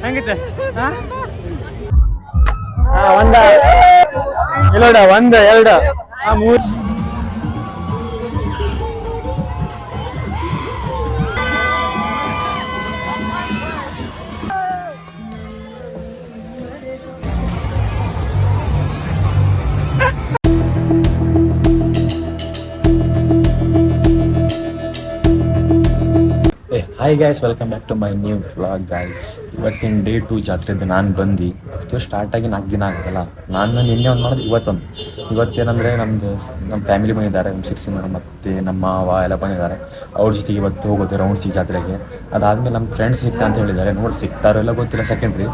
ಹೆಂಗೈತೆ ಒಂದ ಇಲ್ಲೋಡ 1 2 3 hi guys, welcome back to my new vlog guys. ಇವತ್ತಿನ ಡೇ 2 ಜಾತ್ರೆದು ನಾನು ಬಂದು ಇದು ಸ್ಟಾರ್ಟ್ ಆಗಿ 4 ದಿನ ಆಗುತ್ತಲ್ಲ. ನಾನು ನಿನ್ನೆ ಒಂದು ಮಾಡೋದು ಇವತ್ತೇನಂದರೆ ನಮ್ಮ ಫ್ಯಾಮಿಲಿ ಬಂದಿದ್ದಾರೆ. ನಮ್ಮ ಸಿಕ್ಸಿನ ಮತ್ತು ನಮ್ಮ ಮಾವ ಎಲ್ಲ ಬಂದಿದ್ದಾರೆ. ಅವ್ರ ಜೊತೆಗೆ ಇವತ್ತು ಹೋಗೋದು ರೌಂಡ್ಸಿಗೆ ಜಾತ್ರೆಗೆ. ಅದಾದಮೇಲೆ ನಮ್ಮ ಫ್ರೆಂಡ್ಸ್ ಸಿಗ್ತಾ ಅಂತ ಹೇಳಿದ್ದಾರೆ. ನೋಡಿ ಸಿಗ್ತಾರೋ ಎಲ್ಲ ಗೊತ್ತಿಲ್ಲ, ಸೆಕೆಂಡ್ರಿ.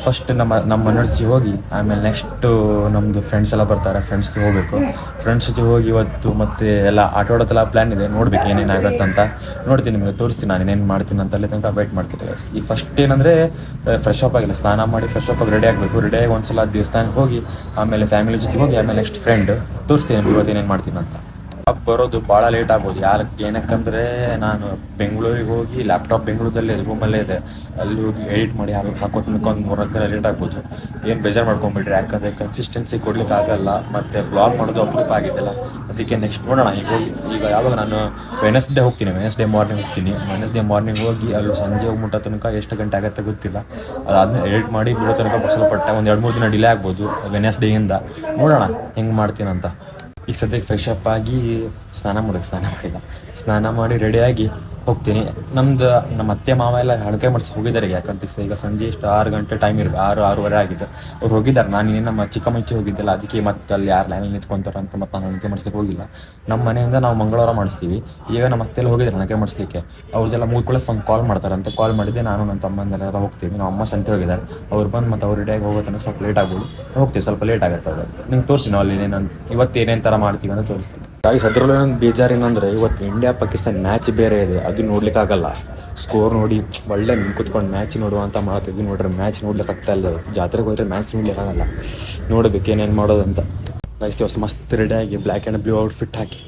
ಫಸ್ಟ್ ನಮ್ಮ ಮನರ್ಜಿ ಹೋಗಿ ಆಮೇಲೆ ನೆಕ್ಸ್ಟು ನಮ್ಮದು ಫ್ರೆಂಡ್ಸ್ ಎಲ್ಲ ಬರ್ತಾರೆ. ಫ್ರೆಂಡ್ಸ್ ಹೋಗಬೇಕು. ಫ್ರೆಂಡ್ಸ್ ಜೊತೆ ಹೋಗಿ ಇವತ್ತು ಮತ್ತೆ ಎಲ್ಲ ಆಟ ಆಡೋದೆಲ್ಲ ಪ್ಲ್ಯಾನ್ ಇದೆ. ನೋಡ್ಬೇಕು ಏನೇನಾಗುತ್ತಂತ ನೋಡ್ತೀನಿ, ನಿಮಗೆ ತೋರಿಸ್ತೀನಿ ನಾನು ಏನೇನು ಮಾಡ್ತೀನಿ ಅಂತ. ಅಲ್ಲಿ ತನಕ ವೇಟ್ ಮಾಡ್ತೀನಿ. ಈ ಫಸ್ಟ್ ಏನಂದರೆ ಫ್ರೆಶ್ ಅಪ್ ಆಗಿಲ್ಲ, ಸ್ನಾನ ಮಾಡಿ ಫ್ರೆಶ್ ಅಪ್ ಆಗಿ ರೆಡಿ ಆಗಬೇಕು. ರೆಡಿ ಆಗಿ ಒಂದ್ಸಲ ದೇವಸ್ಥಾನಕ್ಕೆ ಹೋಗಿ ಆಮೇಲೆ ಫ್ಯಾಮಿಲಿ ಜೊತೆ ಹೋಗಿ ಆಮೇಲೆ ನೆಕ್ಸ್ಟ್ ಫ್ರೆಂಡ್ ತೋರಿಸ್ತೀನಿ ಇವತ್ತು ಏನೇನು ಮಾಡ್ತೀನಿ ಅಂತ. ಬರೋದು ಭಾಳ ಲೇಟ್ ಆಗ್ಬೋದು. ಏನಕ್ಕಂದರೆ ನಾನು ಬೆಂಗಳೂರಿಗೆ ಹೋಗಿ ಲ್ಯಾಪ್ಟಾಪ್ ಬೆಂಗಳೂರಲ್ಲಿ ರೂಮಲ್ಲೇ ಇದೆ, ಅಲ್ಲಿ ಹೋಗಿ ಎಡಿಟ್ ಮಾಡಿ ಹಾಕೋದು ಒಂದು 3 ದಿನ ಲೇಟ್ ಆಗ್ಬೋದು. ಏನು ಬೇಜಾರು ಮಾಡ್ಕೊಂಬಿಟ್ರಿ, ಯಾಕಂದರೆ ಕನ್ಸಿಸ್ಟೆನ್ಸಿ ಕೊಡ್ಲಿಕ್ಕೆ ಆಗಲ್ಲ. ಮತ್ತು ಬ್ಲಾಗ್ ಮಾಡೋದು ಅಪರೂಪ ಆಗಿದ್ದಲ್ಲ, ಅದಕ್ಕೆ ನೆಕ್ಸ್ಟ್ ನೋಡೋಣ. ಈಗ ಯಾವಾಗ ನಾನು ವೆನಸ್ಡೇ ಮಾರ್ನಿಂಗ್ ಹೋಗ್ತೀನಿ. ವೆನಸ್ಡೇ ಮಾರ್ನಿಂಗ್ ಹೋಗಿ ಅಲ್ಲಿ ಸಂಜೆ ಮುಟ್ಟೋ ತನಕ ಎಷ್ಟು ಗಂಟೆ ಆಗುತ್ತೆ ಗೊತ್ತಿಲ್ಲ. ಅದಾದಮೇಲೆ ಎಡಿಟ್ ಮಾಡಿ ಬಿಡೋ ತನಕ ಸ್ವಲ್ಪ ಒಂದು 2-3 ದಿನ ಡಿಲೇ ಆಗ್ಬೋದು ವೆನಸ್ಡೇಯಿಂದ. ನೋಡೋಣ ಹೆಂಗೆ ಮಾಡ್ತೀನಂತ. ಈಗ ಸದ್ಯಕ್ಕೆ ಫ್ರೆಶ್ ಅಪ್ ಆಗಿ ಸ್ನಾನ ಮಾಡಿ ರೆಡಿಯಾಗಿ ಹೋಗ್ತೀನಿ. ನಮ್ಮ ಅತ್ತೆ ಮಾವ ಎಲ್ಲ ಹಣಕೆ ಮಾಡಿಸಿ ಹೋಗಿದ್ದಾರೆ. ಯಾಕಂತ ಈಗ ಸಂಜೆ ಎಷ್ಟು 6 ಗಂಟೆ ಟೈಮ್ ಇರಬೇಕು, 6-6:30 ಆಗಿದೆ. ಅವ್ರು ಹೋಗಿದ್ದಾರೆ. ನಾನು ನಮ್ಮ ಚಿಕ್ಕಮ್ಮಚ್ಚಿ ಹೋಗಿದ್ದೆಲ್ಲ, ಅದಕ್ಕೆ ಮತ್ತೆ ಅಲ್ಲಿ ಯಾರು ಲೈನಲ್ಲಿ ನಿಂತ್ಕೊಂತಾರೆ ಅಂತ ಮತ್ತೆ ನಾನು ಹಣಕೆ ಮಾಡಿಸ್ಲಿಕ್ಕೆ ಹೋಗಿಲ್ಲ. ನಮ್ಮ ಮನೆಯಿಂದ ನಾವು ಮಂಗಳವಾರ ಮಾಡಿಸ್ತೀವಿ. ಈಗ ನಮ್ಮ ಅತ್ತೆಲ್ಲ ಹೋಗಿದ್ದಾರೆ ಹಣಕೆ ಮಾಡಿಸ್ಲಿಕ್ಕೆ. ಅವ್ರದ್ದೆಲ್ಲ ಮುಗ್ಕೊಳ್ಳೆ ಕಾಲ್ ಮಾಡ್ತಾರಂತೆ. ಕಾಲ್ ಮಾಡಿದ್ದೆ ನಾನು ನನ್ನ ತಮ್ಮಂದೆಲ್ಲ ಹೋಗ್ತೀವಿ. ನಮ್ಮ ಅಮ್ಮ ಸಂತೆ ಹೋಗಿದ್ದಾರೆ. ಅವ್ರು ಬಂದು ಮತ್ತೆ ಅವ್ರು ರೆಡಿಯಾಗಿ ಹೋಗೋ ತನಕ ಸ್ವಲ್ಪ ಲೇಟ್ ಆಗ್ಬೋದು. ಹೋಗ್ತೀವಿ, ಸ್ವಲ್ಪ ಲೇಟ್ ಆಗುತ್ತೆ. ಅದು ನಿಂಗೆ ತೋರಿಸಿ ನಾವು ಅಲ್ಲಿ ಇವತ್ತು ಏನೇನು ಥರ ಮಾಡ್ತೀವಿ ಅಂತ ತೋರಿಸ್ತೀವಿ. ಅದರಲ್ಲೂ ಒಂದು ಬೇಜಾರು ಏನಂದರೆ ಇವತ್ತು ಇಂಡಿಯಾ ಪಾಕಿಸ್ತಾನ ಮ್ಯಾಚ್ ಬೇರೆ ಇದೆ, ಅದು ನೋಡ್ಲಿಕ್ಕಾಗಲ್ಲ. ಸ್ಕೋರ್ ನೋಡಿ ಒಳ್ಳೆ ಕುತ್ಕೊಂಡು ಮ್ಯಾಚ್ ನೋಡುವಂತ ಮಾಡ್ತಿದ್ವಿ. ನೋಡ್ರೆ ಮ್ಯಾಚ್ ನೋಡ್ಲಿಕ್ಕೆ ಆಗ್ತಾ ಇಲ್ಲ. ಜಾತ್ರೆಗೆ ಹೋದರೆ ಮ್ಯಾಚ್ ನೋಡ್ಲಿಕ್ಕಾಗಲ್ಲ. ನೋಡಬೇಕು ಏನೇನು ಮಾಡೋದಂತ. ದಿವಸ ಮಸ್ತ್ ರೆಡಿಯಾಗಿ black and blue outfit hockey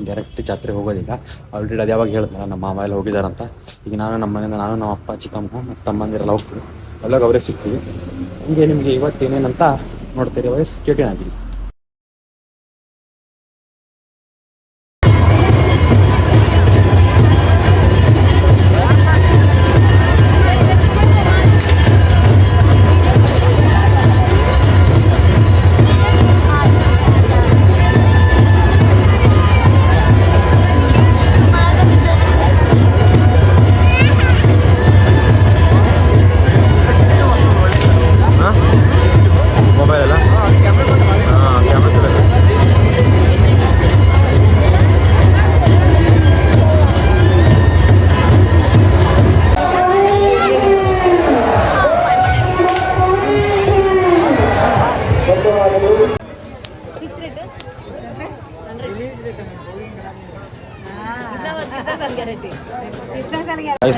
direct ಜಾತ್ರೆಗೆ ಹೋಗೋದೀಗ. ಆಲ್ರೆಡಿ ಅದು ಯಾವಾಗ ಹೇಳಿದ್ನಲ್ಲ, ನಮ್ಮ ಮಾವ ಎಲ್ಲ ಹೋಗಿದಾರಂತ. ಈಗ ನಮ್ಮ ಮನೆಯಿಂದ ನಮ್ಮ ಅಪ್ಪ, ಚಿಕ್ಕಮ್ಮ ಮತ್ತು ತಮ್ಮಂದಿರೆಲ್ಲ ಹೋಗ್ತೀವಿ. ಅಲ್ಲಾಗ ಅವರೇ ಸಿಗ್ತೀವಿ. ಹಂಗೆ ನಿಮಗೆ ಇವತ್ತೇನೇನಂತ ನೋಡ್ತೀರಿ. ವಯಸ್ಸು ಕೇಟಿನಾಗಿ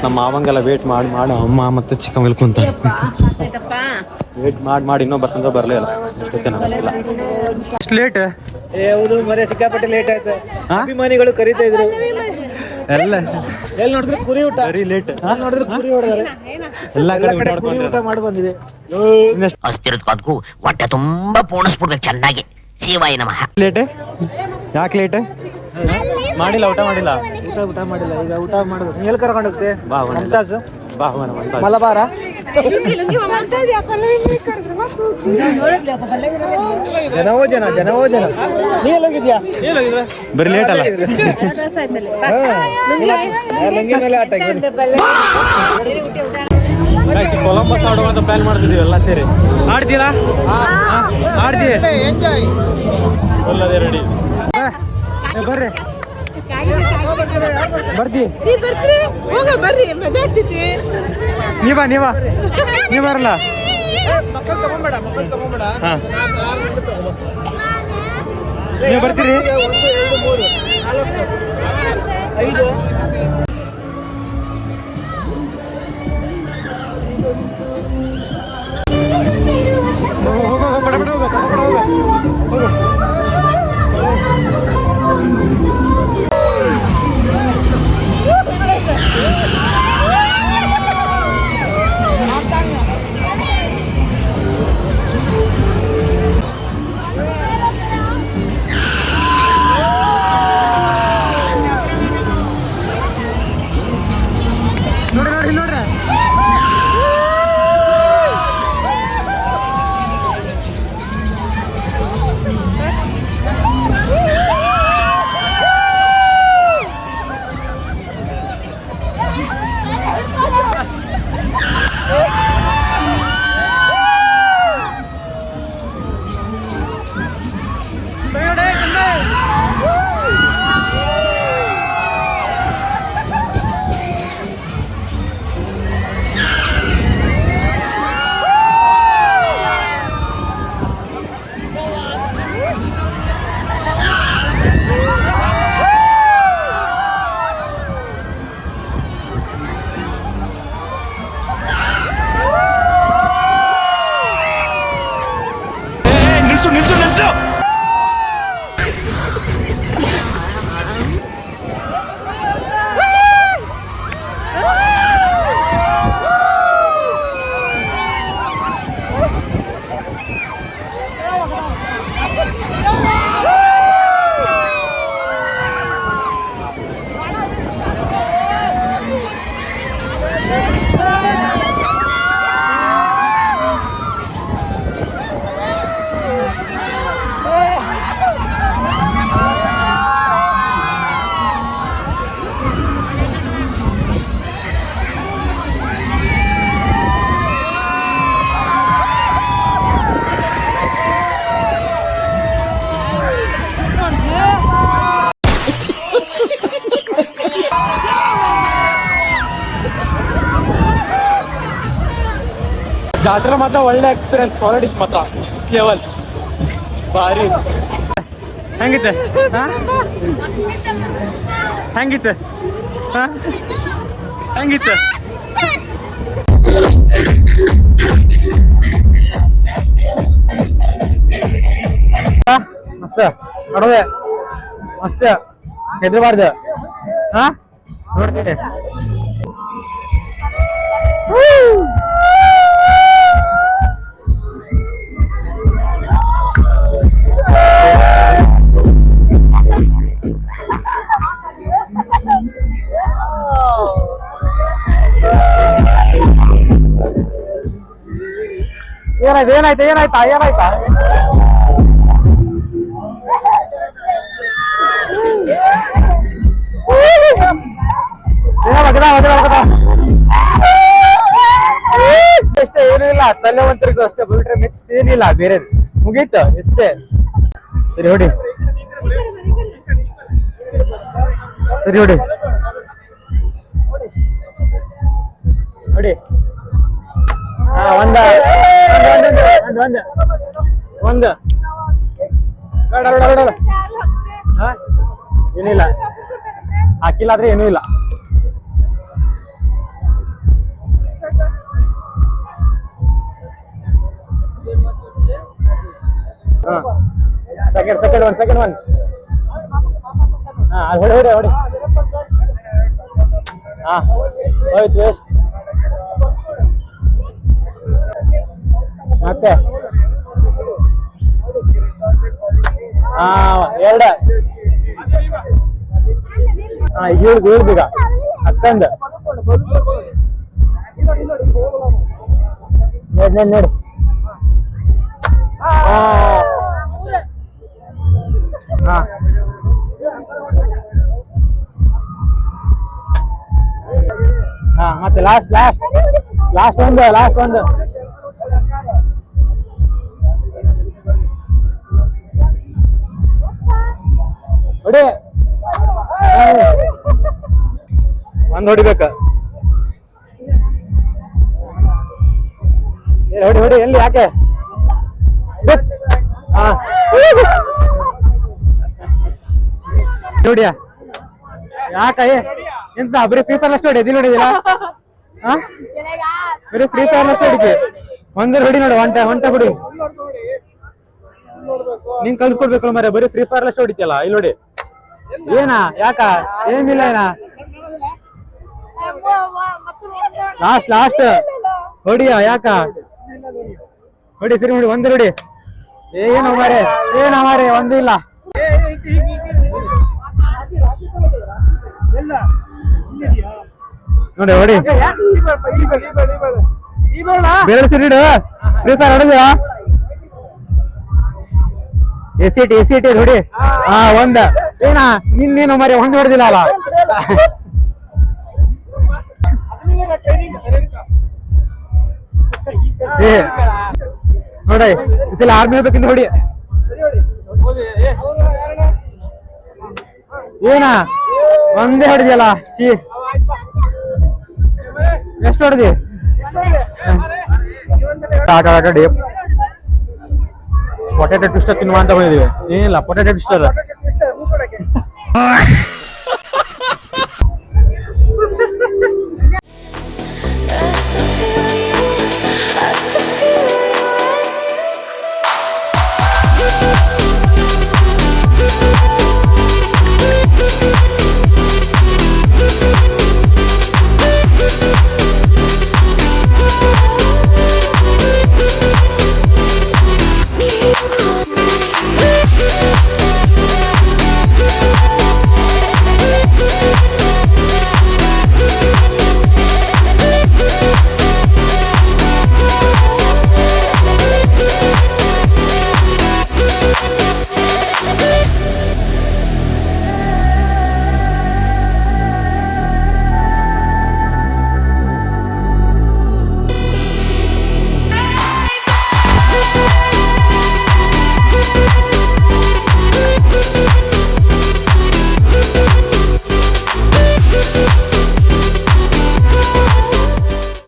ನಮ್ಮ ಮಾವಂಗೆಲ್ಲ ವೇಟ್ ಮಾಡಿ ಅಮ್ಮ ಮತ್ತೆ ಚಿಕ್ಕಮ್ಮ ಕುಂತ ವೇಟ್ ಮಾಡಿ ಇನ್ನೂ ಬರ್ತಂದ್ರೆ ಬರಲೇ ಇಲ್ಲ. ಅಷ್ಟು ಲೇಟ್ ಹೌದು ಮರೆ, ಸಿಕ್ಕಾಪಟ್ಟೆ ಲೇಟ್ ಆಯ್ತು. ಅಭಿಮಾನಿಗಳು ಕರೀತಾ ಇದ್ರು. ಎಲ್ಲ ಎಲ್ಲಿ ನೋಡಿದ್ರೆ ಕುರಿ ಊಟ, ಲೇಟ್ ನೋಡಿದ್ರೆ ಕುರಿ ಹೊಡೆದಾರೆ. ಎಲ್ಲ ಕಡೆ ಕುರಿ ಊಟ ಮಾಡಿ ಬಂದಿದೆ. ಅಷ್ಟಿರೋದಕ್ಕೂ ಹೊಟ್ಟೆ ತುಂಬಾ ಪೋಣಿಸ್ಬಿಡ್ಬೇಕು ಚೆನ್ನಾಗಿ. ಶಿವಾಯ ನಮಃ. ಲೇಟ್ ಯಾಕೆ ಲೇಟ್ ಮಾಡಿಲ್ಲ? ಊಟ ಮಾಡಿಲ್ಲ ಈಗ ಊಟ ಮಾಡ್ಬೇಕು. ಎಲ್ಲಿ ಕರ್ಕೊಂಡು ಹೋಗ್ತೆ? ಮಮತಾಜ್ ಬಾ ಮಲಬಾರ ಜನವೋ ಜನ. ನೀ ಎಲ್ಲೋಗಿದ್ಯಾ? ಬರೀ ಲೇಟ್ ಅಲ್ಲ, ಲಂಗಿ ಮೇಲೆ ಆಟ. ಕೊಲಂಬಸ್ ಆಡುವಂತ ಪ್ಲಾನ್ ಮಾಡ್ತಿದೀವಿ ಎಲ್ಲ ಸೇರಿ. ಆಡ್ತೀರಾ? ಎಂಜಾಯ್. ಒಳ್ಳದೇ ರೆಡಿ. ಬರ್ರಿ ಬರ್ರಿ ಮಜಾ ಆಗ್ತೈತಿ. ನೀ ಬರಲ್ಲ? ಮಕ್ಕಳು ತಗೊಂಬೇಡ. ನೀವು ಬರ್ತೀರಿ? 1 2 3 4 5 ಜಾತ್ರೆ ಮಾತ್ರ ಒಳ್ಳೆ ಎಕ್ಸ್ಪೀರಿಯನ್ಸ್, ಪಾಲಿಟಿಕ್ಸ್ ಮಾತ್ರ ಲೆವೆಲ್ ಭಾರಿ. ಹೆಂಗಿತ್ತು ಹೆಂಗಿತ್ತು ಹೆಂಗಿತ್ತು? ಮಸ್ತ್ ನೋಡುವೆ, ಮಸ್ತ್ ಹೆದರಬಾರ್ದು. ನೋಡ್ತೀನಿ ಏನಾಯ್ತು ಏನಾಯ್ತಾ ಏನಾಯ್ತಾ? ಅಷ್ಟೇ, ಏನೂ ಇಲ್ಲ, ತಲೆ ಒಂತರಿಗೂ ಅಷ್ಟೇ, ಬಿಟ್ರೆ ಮಿಕ್ಸ್ ಏನಿಲ್ಲ ಬೇರೆ, ಮುಗೀತು ಎಷ್ಟೇ. ಸರಿ ಹೊಡಿ, ಸರಿ ಹೊಡಿ ಹೊಡಿ. ಒಂದು ಏನಿಲ್ಲ, ಹಾಕಿಲ್ಲ ಆದ್ರೆ ಏನೂ ಇಲ್ಲ. ಸೆಕೆಂಡ್ ಒನ್ ಹೊಡಿ ಹೊಡಿ ಹೊಡಿ. ಹೋಯ್ತು ವೇಸ್ಟ್. ಮತ್ತೆ ಎರಡ ಈಗ ಅಕ್ಕಂದ ನೋಡಿ. ಮತ್ತೆ ಲಾಸ್ಟ್ ಒಂದು ಹೊಡಿ, ಒಂದು ಹೊಡಿಬೇಕ. ಹೊಡಿ ಹೊಡಿ, ಎಲ್ಲಿ ಯಾಕೆ ನೋಡಿಯಾ ಯಾಕ ಎಂತ ಬರೀ ಫ್ರೀ ಫೈರ್ ಅಷ್ಟು ಹೊಡಿ, ಎದಿ ನೋಡಿದಿಲ್ಲ? ಬರೀ ಫ್ರೀ ಫೈರ್ ಅಷ್ಟು ಹೊಡಿಕೆ, ಒಂದೇ ಹೊಡಿ ನೋಡು, ಒಂಟ ಹೊಡಿ. ನೀನ್ ಕಳ್ಸ್ಕೊಡ್ಬೇಕು ಮರ, ಬರೀ ಫ್ರೀ ಫೈರ್ ಅಷ್ಟು ಹೊಡಿತಿಯಲ್ಲ, ಇಲ್ಲಿ ನೋಡಿ. ಏನಾ ಯಾಕ ಏನಿಲ್ಲ, ಏನ ಲಾಸ್ಟ್ ಹೊಡಿಯ ಯಾಕ ಹೊಡಿ, ಸರಿ ಹೊಡಿ, ಒಂದೇ ಹೊಡಿ. ಏನು ಮಾರೆ ಒಂದೂ ಇಲ್ಲ. ನೋಡಿ ಹೊಡಿ, ಬೇರೆ ಸರಿ ಫ್ರೀ ಫೈರ್ ಹೊಡಿದ ಎಸಿ ಹೊಡಿ. ಒಂದ ಏನ ನೀನು ಮರಿ ಒಂದು ಹೊಡೆದಿಲ್ಲ ಅಲ್ಲ. ನೋಡಿ ಈ ಸಲ ಆರ್ಮಿ ಹೋಗ್ಬೇಕಿಂತ ಹೊಡಿ. ಏನ ಒಂದೇ ಹೊಡೆದಿಯಲ್ಲ, ಎಷ್ಟು ಹೊಡೆದಿ? ಆಟಾಡಿ ಪೊಟ್ಯಾಟೊ ಟ್ವಿಸ್ಟರ್ ತಿನ್ನುವ ಅಂತ ಬಂದಿದ್ದೀವಿ. ಏನಿಲ್ಲ, ಪೊಟ್ಯಾಟೊ ಟ್ವಿಸ್ಟರ್.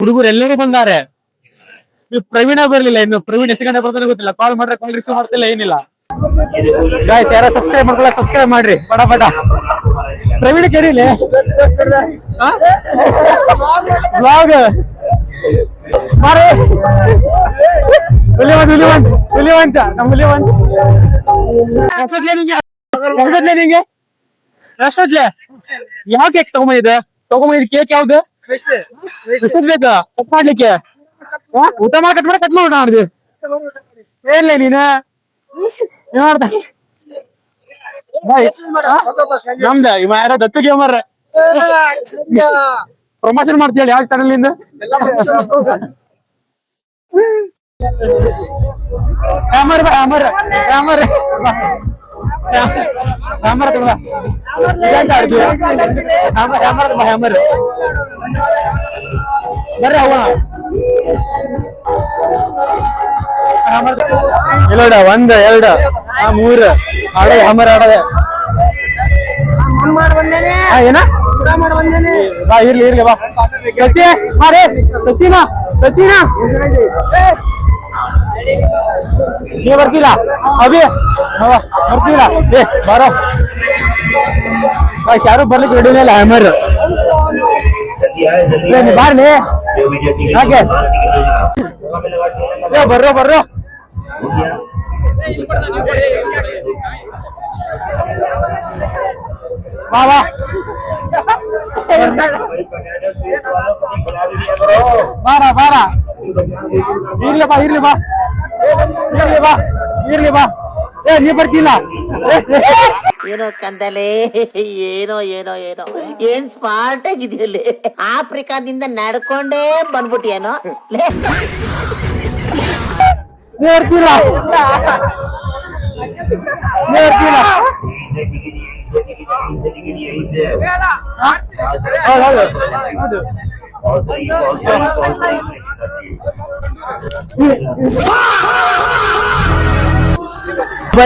ಹುಡುಗರು ಎಲ್ಲರೂ ಬಂದಾರೆ. ಪ್ರವೀಣ ಬರ್ಲಿಲ್ಲ ಇನ್ನು. ಪ್ರವೀಣ್ ಎಷ್ಟು ಗಂಟೆ ಬರ್ತಾನೆ ಗೊತ್ತಿಲ್ಲ. ಕಾಲ್ ಮಾಡ್ರೆ ಕಾಲ್ ರಿಸೀವ್ ಮಾಡ್ತಿಲ್ಲ, ಏನಿಲ್ಲ. ಗಾಯ್ಸ್ ಯಾರ ಸಬ್ಸ್ಕ್ರೈಬ್ ಮಾಡ್ಕೊಳ್ಳ, ಸಬ್ಸ್ಕ್ರೈಬ್ ಮಾಡ್ರಿ ಪಟ ಪಟ. ಪ್ರವೀಣ ಕರೀಲಿ ಬ್ಲಾಗ್ ಮಾರಿ. ಹುಲಿವಂತ ನಮ್ಮ ಹುಲಿವಂತ. ನಿಂಗೆ ಎಷ್ಟೊತ್ಲೆ ಯಾವ ಕೇಕ್ ತಗೊಂಬಂದಿದೆ? ಕೇಕ್ ಯಾವ್ದು ಬೇಕಾ ಕಟ್ ಮಾಡ್ಲಿಕ್ಕೆ? ಊಟ ಮಾಡಿ ಕಟ್ ಮಾಡಿದ್ವಿ. ಏನ್ಲೇ ನೀನು ಮಾಡ್ದ? ನಮ್ದ ಇವ ಯಾರ ದತ್ತಿಗೆ ಮರ ಪ್ರಮೋಷನ್ ಮಾಡ್ತೀಯ ಯಾವ ಚಾನಲ್? ಹ್ಯಾಮರ್ ಬಾ, ಹ್ಯಾಮರ್ ಹ್ಯಾಮರ್ ಹ್ಯಾಮರ್ ತಗೊಂಡ ಹ್ಯಾಮರ್ ಬಾ, ಹ್ಯಾಮರ್ ಬರ್ರಿ ಹೋಗೋಣ. ಇಲ್ಲೋಡ 1 2 3 ಆಡೋದು ಹ್ಯಾಮರ್ ಆಡೋದೆ. ಏನ ಬಾ, ಇರ್ಲಿ ಬಾ. ಸಚ್ಚಿ ಮಾರೇ, ಸಚ್ಚಿನ ನೀ ಬರ್ತಿಲ್ಲ ಅಭಿ? ಬರ್ತಿಲ್ಲ ಏ ಬಾರೋ. ಯಾರು ಬರ್ಲಿಕ್ಕೆ ರೆಡಿನೇ ಇಲ್ಲ. ಹ್ಯಾಮರ್ ಬಾರ್ಲಿ ಯಾಕೆ? ಬರ್ರೋ ಬಾ ಬಾ. ಬಾರ ಇರ್ಲಿ ಬಾ. ಏ ನೀ ಬರ್ತಿಲ್ಲ? ಏನೋ ಕಂದಲೆ, ಏನೋ ಏನ್ ಸ್ಮಾರ್ಟ್ ಆಗಿದೆಯಲ್ಲಿ. ಆಫ್ರಿಕಾದಿಂದ ನಡ್ಕೊಂಡೇ ಬಂದ್ಬಿಟ್ಟಿಯೇನೋ. ನೀ ಬರ್ತಿಲ್ಲ? ಹೌದು.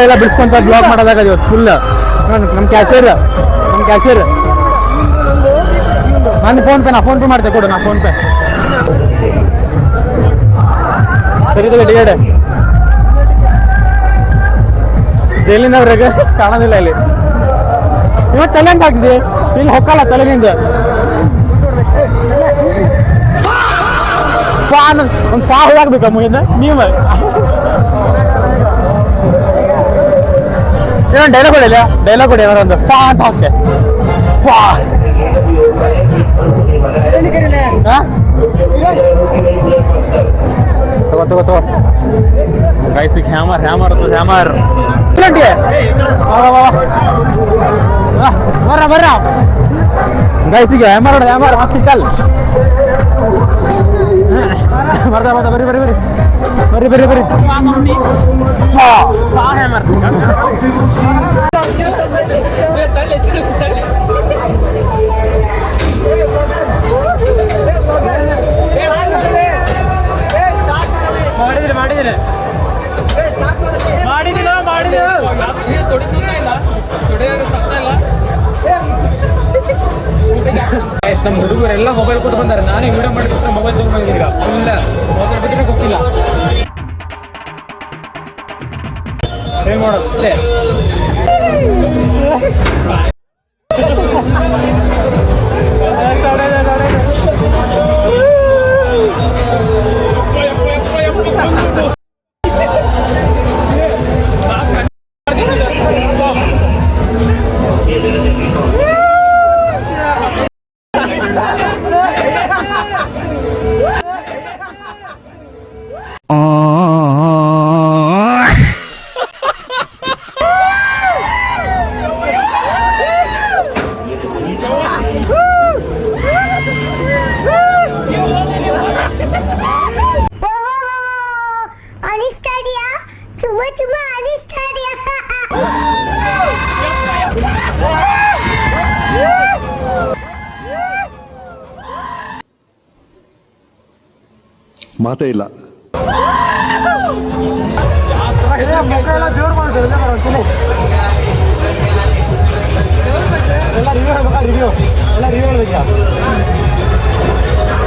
ಎಲ್ಲ ಬಿಡ್ಸ್ಕೊಂತ ಬ್ಲಾಗ್ ಮಾಡೋದಾಗ ಇವತ್ತು ಫುಲ್. ನಮ್ ಕ್ಯಾಶಿಯರ್ ನನ್ನ ಫೋನ್ ಪೇ ಮಾಡ್ತೆ ಕೊಡು. ನಾ ಫೋನ್ ಪೇ ಸರಿ ಟಿಕೆಟ್. ಜೈಲಿಂದ ಅವ್ರಿಗೆ ಕಾಣೋದಿಲ್ಲ ಇಲ್ಲಿ. ಇವತ್ತು ತಲೆ ಅಂತ ಆಗ್ತಿದೆ, ಇಲ್ಲಿ ಹೊಕ್ಕಲ್ಲ ತಲೆನಿಂದ. ಒಂದು ಫಾ ಹೋಗ್ಬೇಕ ಮುಂದೆ ನೀವು. ಏನೋ ಡೈಲಾಗ್ ಕೊಡಿ ಏನಾರ ಒಂದು ಫಾ ಅಂತ ಹಾಕ್ತೆ. ಫಾ ತಗೋ ಗೈಸಿಗೆ ಹ್ಯಾಮರ್ ಬರ್ರ ಗೈಸಿಗೆ ಹ್ಯಾಮರ್ ಹಾಸ್ಪಿಟಲ್. ಬರ್ರಿ ನಮ್ಮ ಹುಡುಗರೆಲ್ಲ ಮೊಬೈಲ್ ಕೊಟ್ಟು ಬಂದಾರೆ. ನಾನೇ ವಿಡಿಯೋ ಮಾಡಿದ್ರೆ ಮೊಬೈಲ್ ತಗೊಂಡ್ಬಂದಿದ್ದೀನಿ. ಈಗ ಫುಲ್ ಮೊಬೈಲ್ ಬಗ್ಗೆ ಗೊತ್ತಿಲ್ಲ ಏನ್ ಮಾಡೋದು ಅಷ್ಟೇ. ಮಾತೇ ಇಲ್ಲ.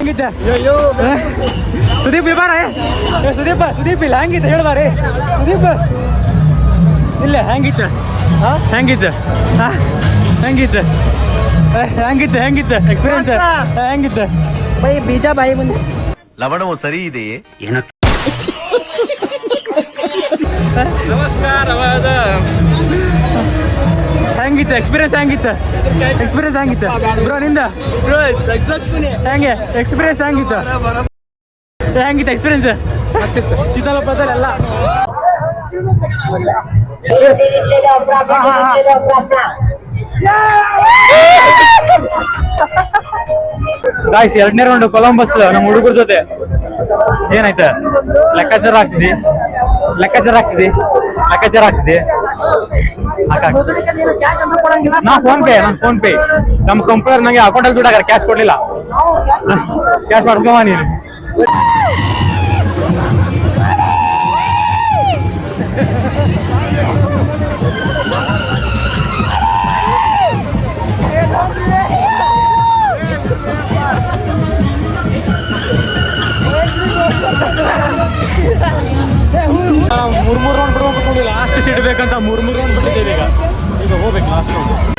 ಹೆಂಗಿದ್ದೆ ಸುದೀಪ್ ಇಲ್ಲಿ ಬಾರ ಸುದೀಪ್ ಇಲ್ಲ ಹೆಂಗಿದ್ದೆ ಹೇಳ್ಬಾರಿ ಸುದೀಪ್ ಇಲ್ಲ ಹೆಂಗಿತ್ತು ಹೆಂಗಿತ್ತು ಹೆಂಗಿತ್ತು ಹೆಂಗಿತ್ತು ಎಕ್ಸ್ಪೀರಿಯನ್ಸ್ ಹೆಂಗಿತ್ತು ಬೈ ಬೀಜ ಬಾಯಿ ಮುಂದೆ ಲವಣವು ಸರಿ ಇದೆಯೇ ಏನು ಹೆಂಗಿತ್ತು ಎಕ್ಸ್ಪೀರಿಯನ್ಸ್ ಹೆಂಗಿತ್ತು ಬ್ರೋ ನಿಂದ ಹೆಂಗೆ ಎಕ್ಸ್ಪೀರಿಯನ್ಸ್ ಹೆಂಗಿತ್ತು ಎಕ್ಸ್ಪೀರಿಯನ್ಸ್ ಚಿತ್ರಲೋಕದಲ್ಲ ಗಾಯ್ಸ್ 2ನೇ ರೌಂಡ್ ಕೊಲಂಬಸ್ ನಮ್ಮ ಹುಡುಗರ ಜೊತೆ ಏನಾಯ್ತ ಲೆಕ್ಕಾಚಾರ ಆಗ್ತಿದಿ ನಾ ಫೋನ್ ಪೇ ನಮ್ಮ ಕಂಪ್ಯೂಟರ್ ನಂಗೆ ಅಕೌಂಟಲ್ಲಿ ದುಡ್ಡು ಹಾಗಾರೆ ಕ್ಯಾಶ್ ಕೊಡ್ಲಿಲ್ಲ ಕ್ಯಾಶ್ ಮಾಡ್ಕೊಂಬ ನೀನು ಮೂರ್ ರೌಂಡ್ ಬಿಡ್ಬೇಕು ಲಾಸ್ಟ್ ಸೀಟ್ ಬೇಕಂತ ಮೂರ್ ರೌಂಡ್ ಬಿಟ್ಟಿದ್ದೇವೆ ಈಗ ಹೋಗ್ಬೇಕು ಲಾಸ್ಟ್ ರೌಂಡ್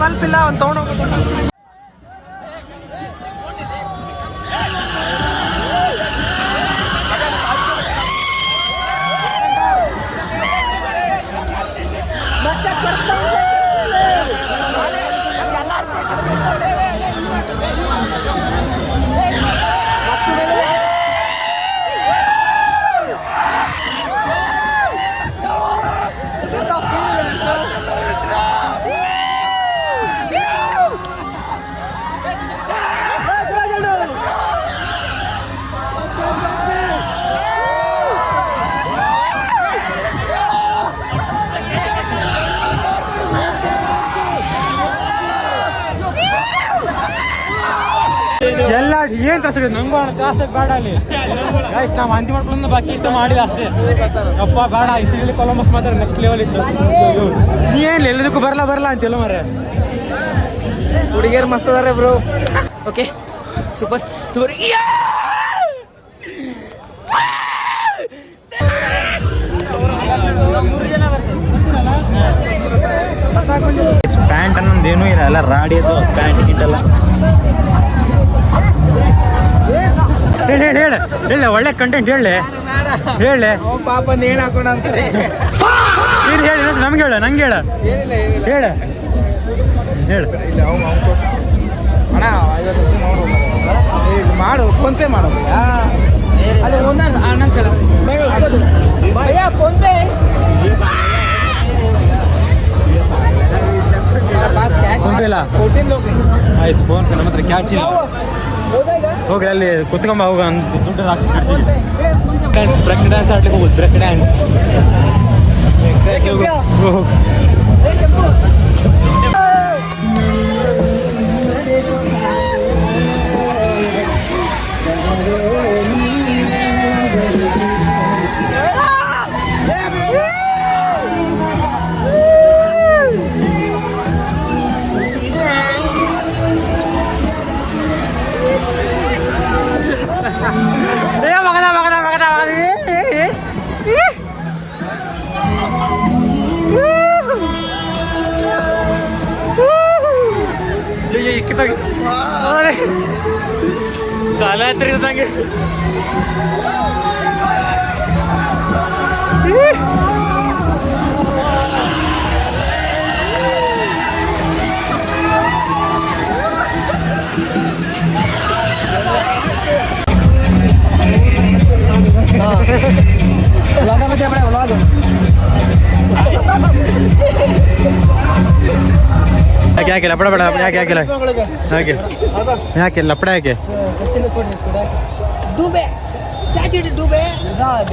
ಬಲ್ಪ್ ಇಲ್ಲ ಒಂದು ತಗೊಂಡೋಗ್ಬೇಕು ಎಲ್ಲ ಏನ್ ತರ್ಸಿದೆ ನಂಗೂ ಕಾಸಕ್ಕೆ ಬೇಡ ಅಲ್ಲಿ ಗಾಯ್ಸ್ ನಾವು ಅಂತಿ ಮಾಡ್ಕೊಂಡು ಬಾಕಿ ಇತ್ತು ಮಾಡಿದ ಅಷ್ಟೇ ಅಪ್ಪ ಬೇಡ ಇಸಿಲಿ ಕೊಲಂಬಸ್ ಮಾತ್ರ ನೆಕ್ಸ್ಟ್ ಲೆವೆಲ್ ಇತ್ತು ನೀ ಏನ್ ಎಲ್ಲದಕ್ಕೂ ಬರಲ್ಲ ಅಂತಿಲ್ಲ ಮರ ಹುಡುಗಿಯರು ಮಸ್ತ್ ಅದಾರೆ ಬ್ರೋ ಓಕೆ ಸೂಪರ್ ಪ್ಯಾಂಟ್ ಅನ್ನೊಂದು ಏನೂ ಇಲ್ಲ ಎಲ್ಲ ರಾಡಿ ಅದು ಪ್ಯಾಂಟ್ ಗಿಟ್ಟಲ್ಲ ಹೇಳ ಒಳ್ಳೆ ಕಂಟೆಂಟ್ ಹೇಳಿ ಪಾಪ ನೇಣು ಹಾಕೋಣ ಅಂತಾರೆ ಹೇಳಿ ನಮ್ಗೆ ಹೇಳ ನಂಗೆ ಹೇಳ ಅಣ್ಣ 50 ನೋಡು ಮಾಡು ಫೋನ್ ಪೇ ಮಾಡು ಅದೇ ಒಂದೊಂದು ಅಣ್ಣಂತಲ್ಲ ಭಯ್ಯ ಫೋನ್ ಪೇ ಫೋನ್ ಪೇ ಇಲ್ಲ ಆಯ್ತು ಫೋನ್ ಪೇ ನಮ್ಮ ಹತ್ರ ಕ್ಯಾಶ್ ಇಲ್ಲ ಹೋಗ್ರಿ ಅಲ್ಲಿ ಕುತ್ಕೊಂಬ ಹೋಗ ದುಡ್ಡು ಡ್ಯಾನ್ಸ್ ಬ್ರೇಕ್ ಡ್ಯಾನ್ಸ್ ಆಡ್ಲಿಕ್ಕೆ ಹೋಗುದು ಬ್ರೇಕ್ ಡ್ಯಾನ್ಸ್ ತಲೆ ತಿರುಗಿದಂಗೆ ಲಗನ ಯಾಕೆ ಲಪಡ ಬೇಡ ಯಾಕೆ ಹಾಕಿಲ್ಲ ಯಾಕೆ ಯಾಕೆ ಲಪಡ ಯಾಕೆ डूबे चाची डूबे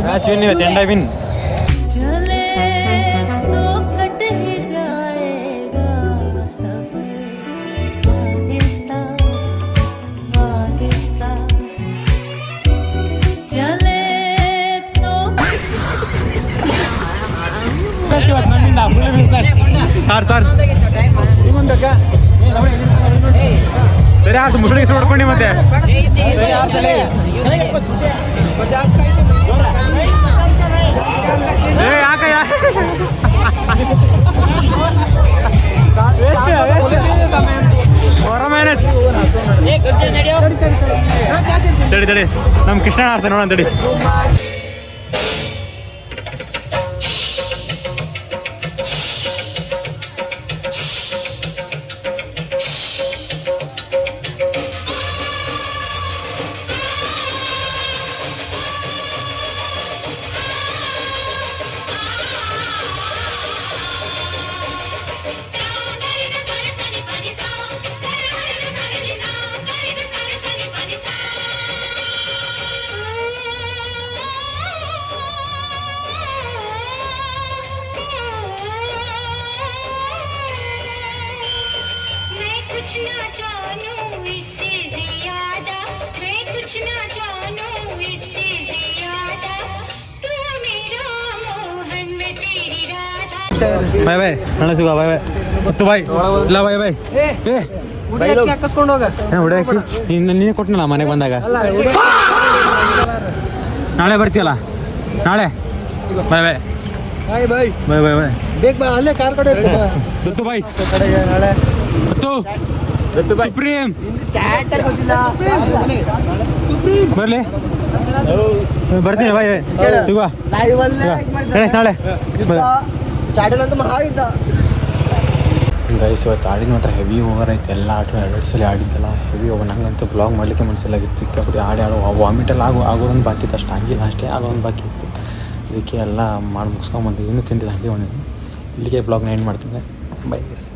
ಮ್ಯಾಚ್ ವಿನ್ ಇವತ್ತು ಎಂಡ ವಿನ್ चले तो कट ही जाएगा सफर आहिस्ता आहिस्ता चले तो ಇವತ್ತು ನಮ್ಮಿಂದ ಫುಲ್ ಬಿಸ್ನೆಸ್ ಸಾರ್ ಸರಿ ಆರ್ಸು ಮುಸುಳಿಗೆ ಹೊಡ್ಕೊಂಡು ಮತ್ತೆ ಸರಿ ಆರ್ಸಲಿ ಏ ಯಾಕಯ್ಯ ತಡಿ ನಮ್ಮ ಕೃಷ್ಣ ಆಡ್ತಾನೆ ನೋಡೋಣ ತಡಿ मैं कुछ ना जानूं इससे ज्यादा मैं कुछ ना जानूं इससे ज्यादा तू मेरा मोहन मैं तेरी राधा ಬಾಯ್ ಬಾಯ್ ನಾಳೆ ಸಿಗುವ ಬಾಯ್ ಬಾಯ್ ಮತ್ತು ಬಾಯ್ ಇಲ್ಲ ಬಾಯ್ ಬಾಯ್ ಹಾಕಿಸ್ಕೊಂಡು ಹೋಗ ಹೊಡೆಯಕ್ಕೆ ನೀನೇ ಕೊಟ್ಟನಲ್ಲ ಮನೆಗೆ ಬಂದಾಗ ನಾಳೆ ಬರ್ತೀಯಲ್ಲ ನಾಳೆ ಬಾಯ್ ಬಾಯ್ ಬಾಯ್ ಬಾಯ್ ಬಾಯ್ ಬಾಯ್ ಬಾಯ್ ಬೇಗ ಬಾ ಅಲ್ಲೇ ಕಾರ್ ಕಡೆ ದತ್ತು ಬಾಯ್ ದತ್ತು ಸುಪ್ರೀಂ ಬರ್ಲಿ ಬರ್ತೀನಿ ಬಾಯ್ ಸಿಗುವ ಗಣೇಶ್ ನಾಳೆ ಗೈಸ್ ಇವತ್ತು ಆಡಿದ ಮಾತ್ರ ಹೆವಿ ಓವರ್ ಐತೆ ಎಲ್ಲ ಆಟ ಎರಡು ಸಲ ಆಡಿದ್ದಲ್ಲ ಹೆವಿ ಓವರ್ ನಂಗಂತೂ ಬ್ಲಾಗ್ ಮಾಡಲಿಕ್ಕೆ ಮನಸ್ಸಿಲ್ಲಾಗಿತ್ತು ಸಿಕ್ಕಾಪಟ್ಟೆ ಆಡೋ ವಾಮಿಟೆಲ್ಲ ಆಗೋದೊಂದು ಬಾಕಿ ಇತ್ತು ಅಷ್ಟು ಆಗಿಲ್ಲ ಅಷ್ಟೇ ಆಗೋದೊಂದು ಬಾಕಿ ಇತ್ತು ಅದಕ್ಕೆ ಎಲ್ಲ ಮಾಡಿ ಮುಗಿಸ್ಕೊಂಬಂದು ಇನ್ನೂ ತಿಂದಿದ್ದು ಹಾಗೆ ಬಂದಿದ್ದು ಇಲ್ಲಿಗೆ ಬ್ಲಾಗ್ನ ಎಂಡ್ ಮಾಡ್ತೀನಿ ಬೈ ಗೈಸ್.